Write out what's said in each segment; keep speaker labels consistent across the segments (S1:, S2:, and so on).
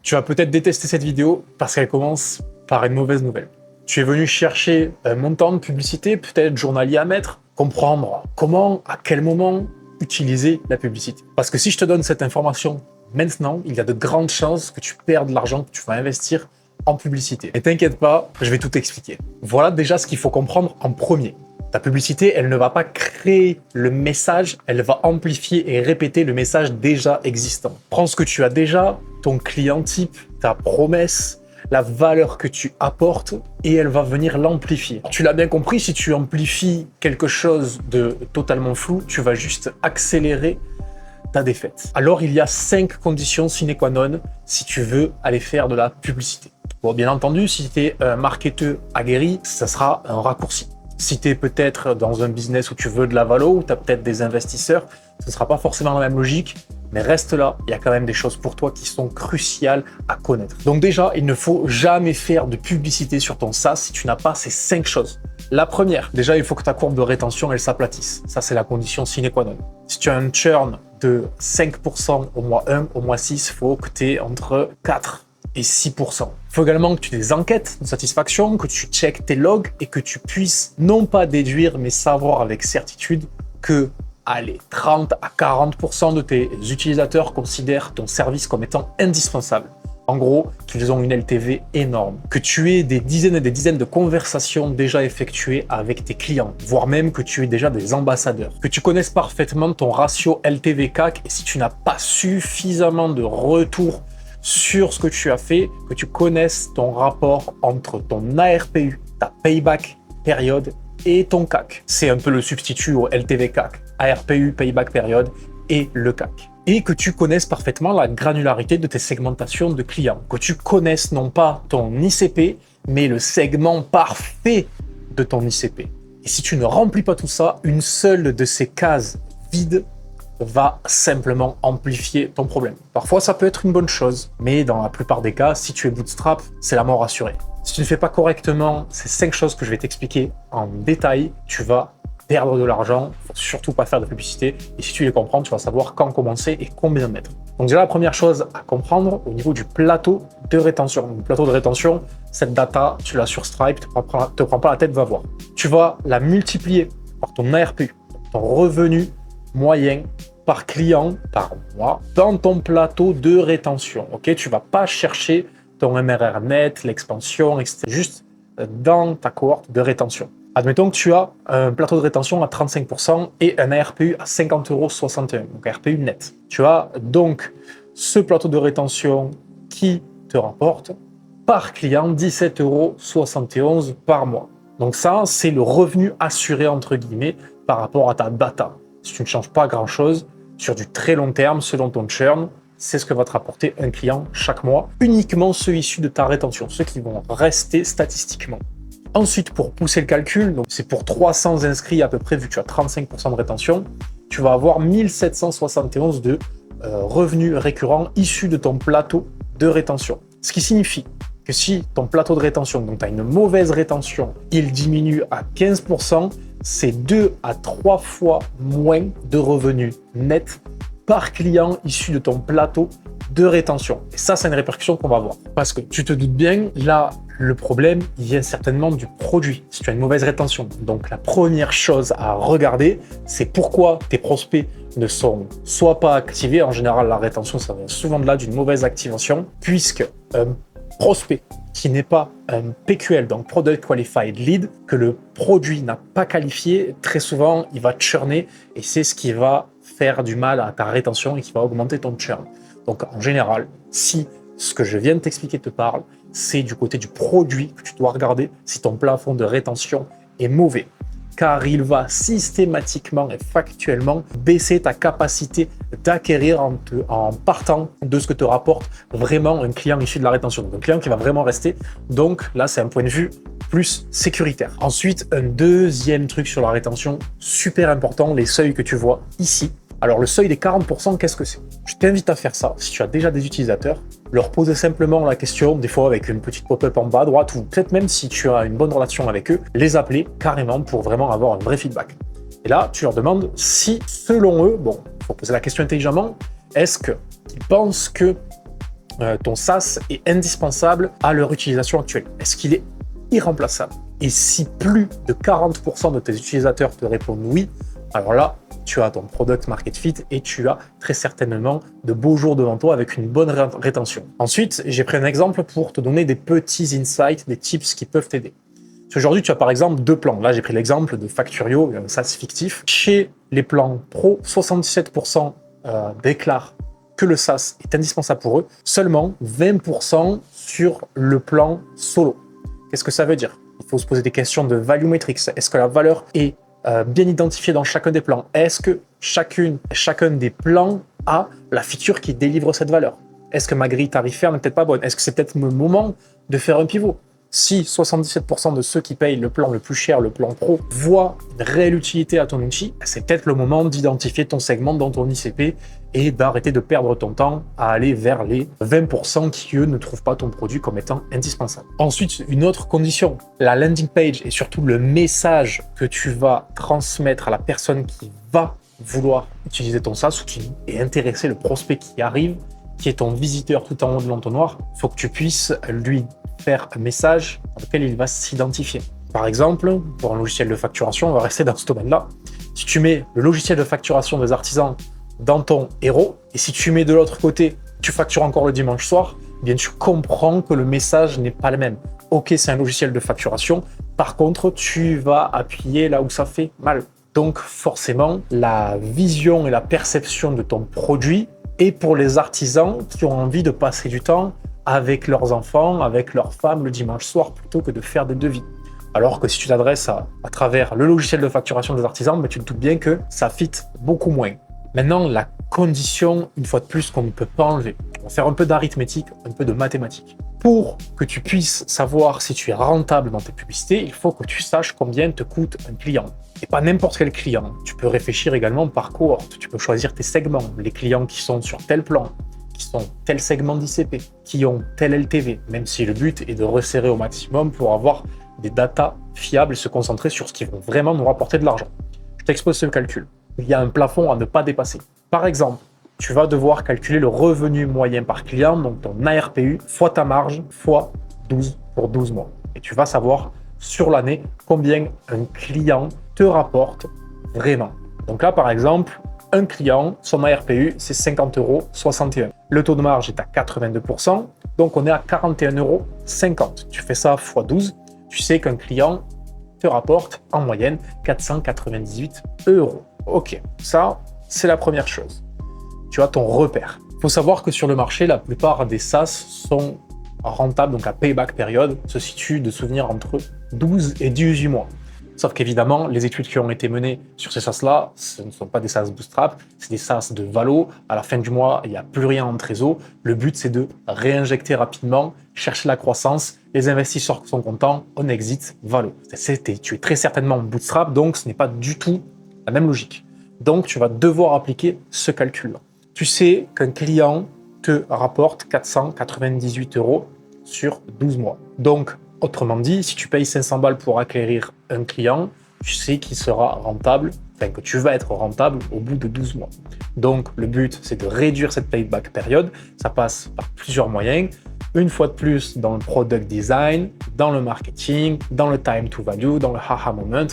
S1: Tu vas peut-être détester cette vidéo parce qu'elle commence par une mauvaise nouvelle. Tu es venu chercher un montant de publicité, peut-être journalier à mettre, comprendre comment, à quel moment utiliser la publicité. Parce que si je te donne cette information maintenant, il y a de grandes chances que tu perdes l'argent que tu vas investir en publicité. Et t'inquiète pas, je vais tout expliquer. Voilà déjà ce qu'il faut comprendre en premier. Ta publicité, elle ne va pas créer le message, elle va amplifier et répéter le message déjà existant. Prends ce que tu as déjà, ton client type, ta promesse, la valeur que tu apportes et elle va venir l'amplifier. Tu l'as bien compris, si tu amplifies quelque chose de totalement flou, tu vas juste accélérer ta défaite. Alors il y a 5 conditions sine qua non si tu veux aller faire de la publicité. Bon, bien entendu, si tu es un marketeur aguerri, ça sera un raccourci. Si tu es peut-être dans un business où tu veux de la valo, où tu as peut-être des investisseurs, ce ne sera pas forcément la même logique, mais reste là, il y a quand même des choses pour toi qui sont cruciales à connaître. Donc déjà, il ne faut jamais faire de publicité sur ton SaaS si tu n'as pas ces 5 choses. La première, déjà, il faut que ta courbe de rétention, elle s'aplatisse. Ça, c'est la condition sine qua non. Si tu as un churn de 5% au mois 1, au mois 6, il faut que tu aies entre 4 et 6%. Il faut également que tu aies des enquêtes de satisfaction, que tu checkes tes logs et que tu puisses non pas déduire, mais savoir avec certitude que, allez, 30 à 40% de tes utilisateurs considèrent ton service comme étant indispensable. En gros, qu'ils ont une LTV énorme, que tu aies des dizaines et des dizaines de conversations déjà effectuées avec tes clients, voire même que tu aies déjà des ambassadeurs, que tu connaisses parfaitement ton ratio LTV-CAC et si tu n'as pas suffisamment de retours sur ce que tu as fait, que tu connaisses ton rapport entre ton ARPU, ta payback période et ton CAC. C'est un peu le substitut au LTV-CAC, ARPU, payback période et le CAC. Et que tu connaisses parfaitement la granularité de tes segmentations de clients, que tu connaisses non pas ton ICP, mais le segment parfait de ton ICP. Et si tu ne remplis pas tout ça, une seule de ces cases vides va simplement amplifier ton problème. Parfois, ça peut être une bonne chose, mais dans la plupart des cas, si tu es bootstrap, c'est la mort assurée. Si tu ne fais pas correctement ces 5 choses que je vais t'expliquer en détail, tu vas perdre de l'argent, il ne faut surtout pas faire de publicité, et si tu les comprends, tu vas savoir quand commencer et combien mettre. Donc déjà, la première chose à comprendre au niveau du plateau de rétention. Le plateau de rétention, cette data, tu l'as sur Stripe, te prends pas la tête, va voir. Tu vas la multiplier par ton ARPU, ton revenu moyen par client par mois dans ton plateau de rétention. Ok, tu vas pas chercher ton MRR net, l'expansion, etc. Juste dans ta cohorte de rétention. Admettons que tu as un plateau de rétention à 35% et un ARPU à 50,61 €, donc ARPU net. Tu as donc ce plateau de rétention qui te rapporte par client 17,71 € par mois. Donc ça, c'est le revenu assuré entre guillemets par rapport à ta data. Si tu ne changes pas grand-chose, sur du très long terme, selon ton churn, c'est ce que va te rapporter un client chaque mois, uniquement ceux issus de ta rétention, ceux qui vont rester statistiquement. Ensuite, pour pousser le calcul, donc c'est pour 300 inscrits à peu près, vu que tu as 35% de rétention, tu vas avoir 1771 de revenus récurrents issus de ton plateau de rétention. Ce qui signifie que si ton plateau de rétention, donc tu as une mauvaise rétention, il diminue à 15%, c'est 2 à 3 fois moins de revenus nets par client issu de ton plateau de rétention. Et ça, c'est une répercussion qu'on va voir. Parce que tu te doutes bien, là, le problème, il vient certainement du produit, si tu as une mauvaise rétention. Donc, la première chose à regarder, c'est pourquoi tes prospects ne sont soit pas activés. En général, la rétention, ça vient souvent de là, d'une mauvaise activation, puisque un prospect qui n'est pas un PQL, donc Product Qualified Lead, que le produit n'a pas qualifié, très souvent, il va churner et c'est ce qui va faire du mal à ta rétention et qui va augmenter ton churn. Donc, en général, si ce que je viens de t'expliquer te parle, c'est du côté du produit que tu dois regarder si ton plafond de rétention est mauvais. Car il va systématiquement et factuellement baisser ta capacité d'acquérir en partant de ce que te rapporte vraiment un client issu de la rétention. Donc un client qui va vraiment rester. Donc là, c'est un point de vue plus sécuritaire. Ensuite, un deuxième truc sur la rétention, super important, les seuils que tu vois ici. Alors le seuil des 40%, qu'est-ce que c'est? Je t'invite à faire ça si tu as déjà des utilisateurs, leur poser simplement la question, des fois avec une petite pop-up en bas à droite, ou peut-être même si tu as une bonne relation avec eux, les appeler carrément pour vraiment avoir un vrai feedback. Et là, tu leur demandes si, selon eux, bon, il faut poser la question intelligemment, est-ce qu'ils pensent que ton SaaS est indispensable à leur utilisation actuelle? Est-ce qu'il est irremplaçable? Et si plus de 40% de tes utilisateurs te répondent oui, alors là, tu as ton product market fit et tu as très certainement de beaux jours devant toi avec une bonne rétention. Ensuite, j'ai pris un exemple pour te donner des petits insights, des tips qui peuvent t'aider. Aujourd'hui, tu as par exemple 2 plans. Là, j'ai pris l'exemple de Facturio, un SaaS fictif. Chez les plans pro, 77% déclarent que le SaaS est indispensable pour eux, seulement 20% sur le plan solo. Qu'est-ce que ça veut dire? Il faut se poser des questions de value metrics. Est-ce que la valeur est bien identifiée dans chacun des plans? Est-ce que chacun des plans a la feature qui délivre cette valeur? Est-ce que ma grille tarifaire n'est peut-être pas bonne? Est-ce que c'est peut-être le moment de faire un pivot? Si 77% de ceux qui payent le plan le plus cher, le plan pro, voient une réelle utilité à ton outil, c'est peut-être le moment d'identifier ton segment dans ton ICP et d'arrêter de perdre ton temps à aller vers les 20% qui, eux, ne trouvent pas ton produit comme étant indispensable. Ensuite, une autre condition, la landing page et surtout le message que tu vas transmettre à la personne qui va vouloir utiliser ton SaaS ou qui est intéressé, le prospect qui arrive, qui est ton visiteur tout en haut de l'entonnoir, il faut que tu puisses lui faire un message dans lequel il va s'identifier. Par exemple, pour un logiciel de facturation, on va rester dans ce domaine-là. Si tu mets le logiciel de facturation des artisans dans ton héros, et si tu mets de l'autre côté, tu factures encore le dimanche soir, eh bien tu comprends que le message n'est pas le même. Ok, c'est un logiciel de facturation, par contre, tu vas appuyer là où ça fait mal. Donc forcément, la vision et la perception de ton produit est pour les artisans qui ont envie de passer du temps avec leurs enfants, avec leurs femmes le dimanche soir, plutôt que de faire des devis. Alors que si tu t'adresses à travers le logiciel de facturation des artisans, mais tu te doutes bien que ça fit beaucoup moins. Maintenant, la condition, une fois de plus, qu'on ne peut pas enlever. On va faire un peu d'arithmétique, un peu de mathématiques. Pour que tu puisses savoir si tu es rentable dans tes publicités, il faut que tu saches combien te coûte un client. Et pas n'importe quel client. Tu peux réfléchir également par cohorte. Tu peux choisir tes segments, les clients qui sont sur tel plan, qui sont tel segment d'ICP, qui ont tel LTV, même si le but est de resserrer au maximum pour avoir des datas fiables et se concentrer sur ce qui vont vraiment nous rapporter de l'argent. Je t'expose ce calcul. Il y a un plafond à ne pas dépasser. Par exemple, tu vas devoir calculer le revenu moyen par client, donc ton ARPU, fois ta marge, fois 12 pour 12 mois. Et tu vas savoir sur l'année combien un client te rapporte vraiment. Donc là, par exemple, un client, son ARPU, c'est 50,61 €. Le taux de marge est à 82%, donc on est à 41,50 €. Tu fais ça fois 12, tu sais qu'un client te rapporte en moyenne 498 €. Ok, ça, c'est la première chose. Tu as ton repère. Il faut savoir que sur le marché, la plupart des SaaS sont rentables, donc la payback période se situe de souvenir entre 12 et 18 mois. Sauf qu'évidemment, les études qui ont été menées sur ces SaaS-là, ce ne sont pas des SaaS bootstrap, c'est des SaaS de valo. À la fin du mois, il n'y a plus rien en trésor. Le but, c'est de réinjecter rapidement, chercher la croissance. Les investisseurs sont contents, on exit, valo. Tu es très certainement bootstrap, donc ce n'est pas du tout la même logique. Donc, tu vas devoir appliquer ce calcul-là. Tu sais qu'un client te rapporte 498 € sur 12 mois. Donc, autrement dit, si tu payes 500 balles pour acquérir un client, tu sais qu'il sera rentable, enfin que tu vas être rentable au bout de 12 mois. Donc, le but, c'est de réduire cette payback période. Ça passe par plusieurs moyens. Une fois de plus, dans le product design, dans le marketing, dans le time to value, dans le aha moment,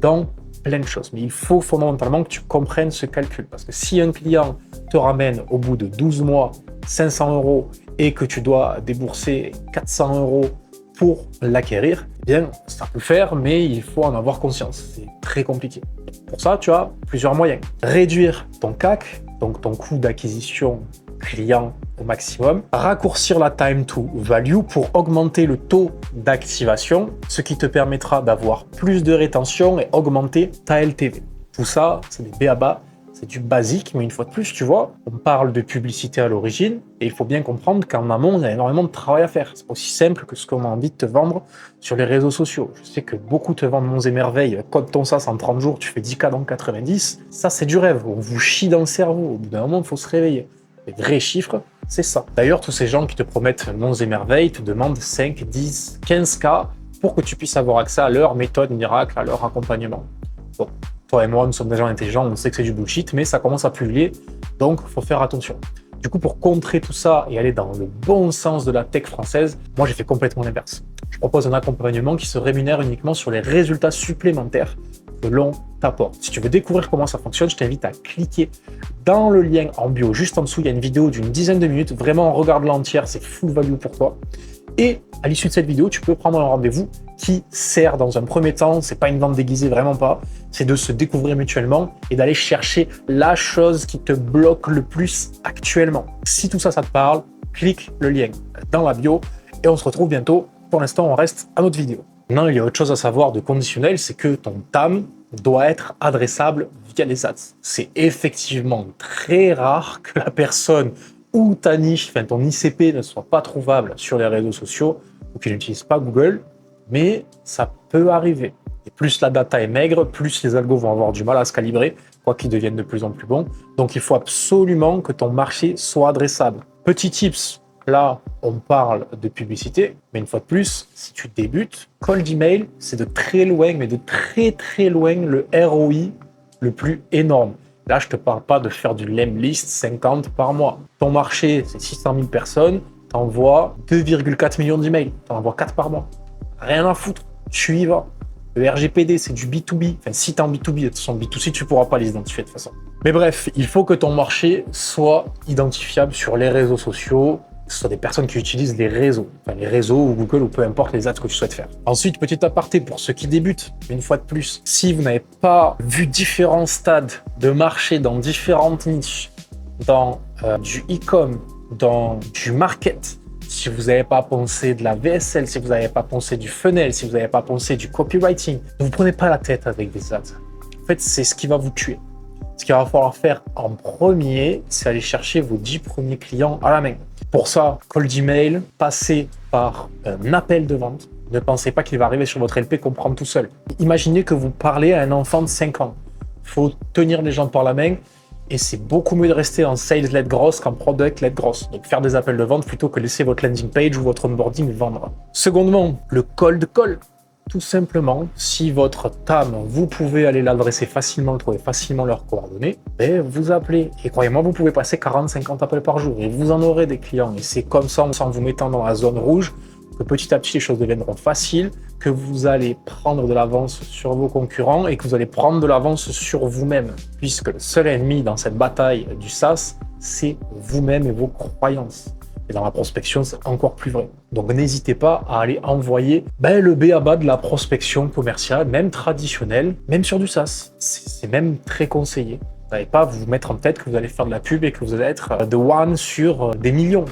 S1: dans plein de choses. Mais il faut fondamentalement que tu comprennes ce calcul. Parce que si un client te ramène au bout de 12 mois 500 € et que tu dois débourser 400 € pour l'acquérir, eh bien, ça peut le faire, mais il faut en avoir conscience. C'est très compliqué. Pour ça, tu as plusieurs moyens. Réduire ton CAC, donc ton coût d'acquisition client au maximum. Raccourcir la time to value pour augmenter le taux d'activation, ce qui te permettra d'avoir plus de rétention et augmenter ta LTV. Tout ça, c'est des b.a.-ba. C'est du basique, mais une fois de plus, tu vois, on parle de publicité à l'origine et il faut bien comprendre qu'en amont, il y a énormément de travail à faire. C'est pas aussi simple que ce qu'on a envie de te vendre sur les réseaux sociaux. Je sais que beaucoup te vendent monts et merveilles, code ton SaaS en 30 jours, tu fais 10K dans 90. Ça, c'est du rêve. On vous chie dans le cerveau. Au bout d'un moment, il faut se réveiller. Les vrais chiffres, c'est ça. D'ailleurs, tous ces gens qui te promettent monts et merveilles te demandent 5, 10, 15K pour que tu puisses avoir accès à leur méthode miracle, à leur accompagnement. Bon. Toi et moi, nous sommes des gens intelligents, on sait que c'est du bullshit, mais ça commence à publier, donc il faut faire attention. Du coup, pour contrer tout ça et aller dans le bon sens de la tech française, moi j'ai fait complètement l'inverse. Je propose un accompagnement qui se rémunère uniquement sur les résultats supplémentaires que l'on t'apporte. Si tu veux découvrir comment ça fonctionne, je t'invite à cliquer dans le lien en bio. Juste en dessous, il y a une vidéo d'une dizaine de minutes. Vraiment, regarde-la entière, c'est full value pour toi. Et à l'issue de cette vidéo, tu peux prendre un rendez-vous qui sert dans un premier temps, c'est pas une vente déguisée, vraiment pas, c'est de se découvrir mutuellement et d'aller chercher la chose qui te bloque le plus actuellement. Si tout ça, ça te parle, clique le lien dans la bio et on se retrouve bientôt. Pour l'instant, on reste à notre vidéo. Maintenant, il y a autre chose à savoir de conditionnel, c'est que ton TAM doit être adressable via les ads. C'est effectivement très rare que la personne ou ta niche, enfin ton ICP ne soit pas trouvable sur les réseaux sociaux ou qu'il n'utilise pas Google, mais ça peut arriver. Et plus la data est maigre, plus les algos vont avoir du mal à se calibrer, quoi qu'ils deviennent de plus en plus bons. Donc il faut absolument que ton marché soit adressable. Petit tips, là on parle de publicité, mais une fois de plus, si tu débutes, cold email, c'est de très loin, mais de très loin le ROI le plus énorme. Là, je te parle pas de faire du lem list 50 par mois. Ton marché, c'est 600 000 personnes, tu envoies 2,4 millions d'emails, tu envoies 4 par mois. Rien à foutre, tu y vas. Le RGPD, c'est du B2B. Enfin, si tu es en B2B, de toute façon, B2C, tu ne pourras pas les identifier de toute façon. Mais bref, il faut que ton marché soit identifiable sur les réseaux sociaux, que ce soit des personnes qui utilisent les réseaux, enfin les réseaux ou Google ou peu importe les ads que tu souhaites faire. Ensuite, petit aparté pour ceux qui débutent, une fois de plus, si vous n'avez pas vu différents stades de marché dans différentes niches, dans du e-com, dans du market, si vous n'avez pas pensé de la VSL, si vous n'avez pas pensé du funnel, si vous n'avez pas pensé du copywriting, ne vous prenez pas la tête avec des ads. En fait, c'est ce qui va vous tuer. Ce qu'il va falloir faire en premier, c'est aller chercher vos 10 premiers clients à la main. Pour ça, cold email, passez par un appel de vente. Ne pensez pas qu'il va arriver sur votre LP comprendre tout seul. Imaginez que vous parlez à un enfant de 5 ans. Il faut tenir les gens par la main et c'est beaucoup mieux de rester en sales-led grosse qu'en product-led grosse. Donc faire des appels de vente plutôt que laisser votre landing page ou votre onboarding vendre. Secondement, le cold call. Tout simplement, si votre TAM, vous pouvez aller l'adresser facilement, trouver facilement leurs coordonnées, et vous appelez. Et croyez-moi, vous pouvez passer 40-50 appels par jour et vous en aurez des clients. Et c'est comme ça, en vous mettant dans la zone rouge, que petit à petit, les choses deviendront faciles, que vous allez prendre de l'avance sur vos concurrents et que vous allez prendre de l'avance sur vous-même. Puisque le seul ennemi dans cette bataille du SaaS, c'est vous-même et vos croyances. Et dans la prospection, c'est encore plus vrai. Donc n'hésitez pas à aller envoyer le b.a.-ba de la prospection commerciale, même traditionnelle, même sur du SaaS. C'est même très conseillé. Vous n'allez pas vous mettre en tête que vous allez faire de la pub et que vous allez être the one sur des millions.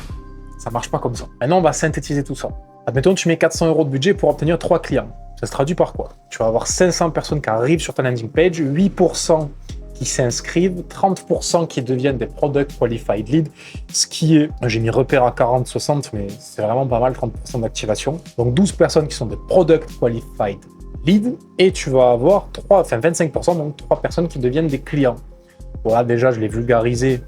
S1: Ça marche pas comme ça. Maintenant, on va synthétiser tout ça. Admettons, tu mets 400 € de budget pour obtenir 3 clients. Ça se traduit par quoi? Tu vas avoir 500 personnes qui arrivent sur ta landing page, 8% qui s'inscrivent, 30% qui deviennent des Product Qualified Leads, ce qui est, j'ai mis repère à 40-60, mais c'est vraiment pas mal, 30% d'activation. Donc 12 personnes qui sont des Product Qualified Leads, et tu vas avoir 25%, donc 3 personnes qui deviennent des clients. Voilà, déjà, je l'ai vulgarisé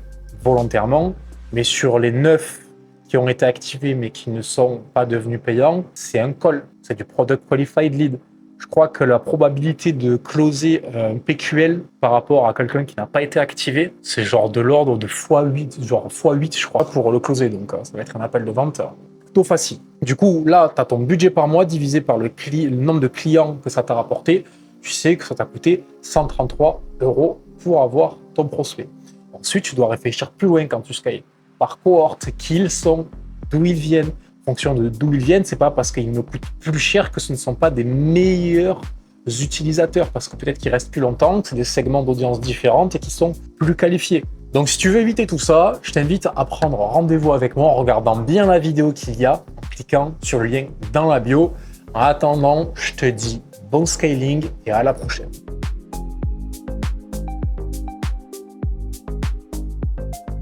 S1: volontairement, mais sur les 9 qui ont été activés mais qui ne sont pas devenus payants, c'est un call, c'est du Product Qualified Lead. Je crois que la probabilité de closer un PQL par rapport à quelqu'un qui n'a pas été activé, c'est genre de l'ordre de x8, genre x8 je crois pour le closer. Donc ça va être un appel de vente plutôt facile. Du coup, là, tu as ton budget par mois divisé par le nombre de clients que ça t'a rapporté. Tu sais que ça t'a coûté 133 € pour avoir ton prospect. Ensuite, tu dois réfléchir plus loin quand tu scales. Par cohorte, qui ils sont, d'où ils viennent. En fonction de d'où ils viennent, c'est pas parce qu'ils me coûtent plus cher que ce ne sont pas des meilleurs utilisateurs, parce que peut-être qu'ils restent plus longtemps, que c'est des segments d'audience différentes et qui sont plus qualifiés. Donc si tu veux éviter tout ça, je t'invite à prendre rendez-vous avec moi en regardant bien la vidéo qu'il y a, en cliquant sur le lien dans la bio. En attendant, je te dis bon scaling et à la prochaine.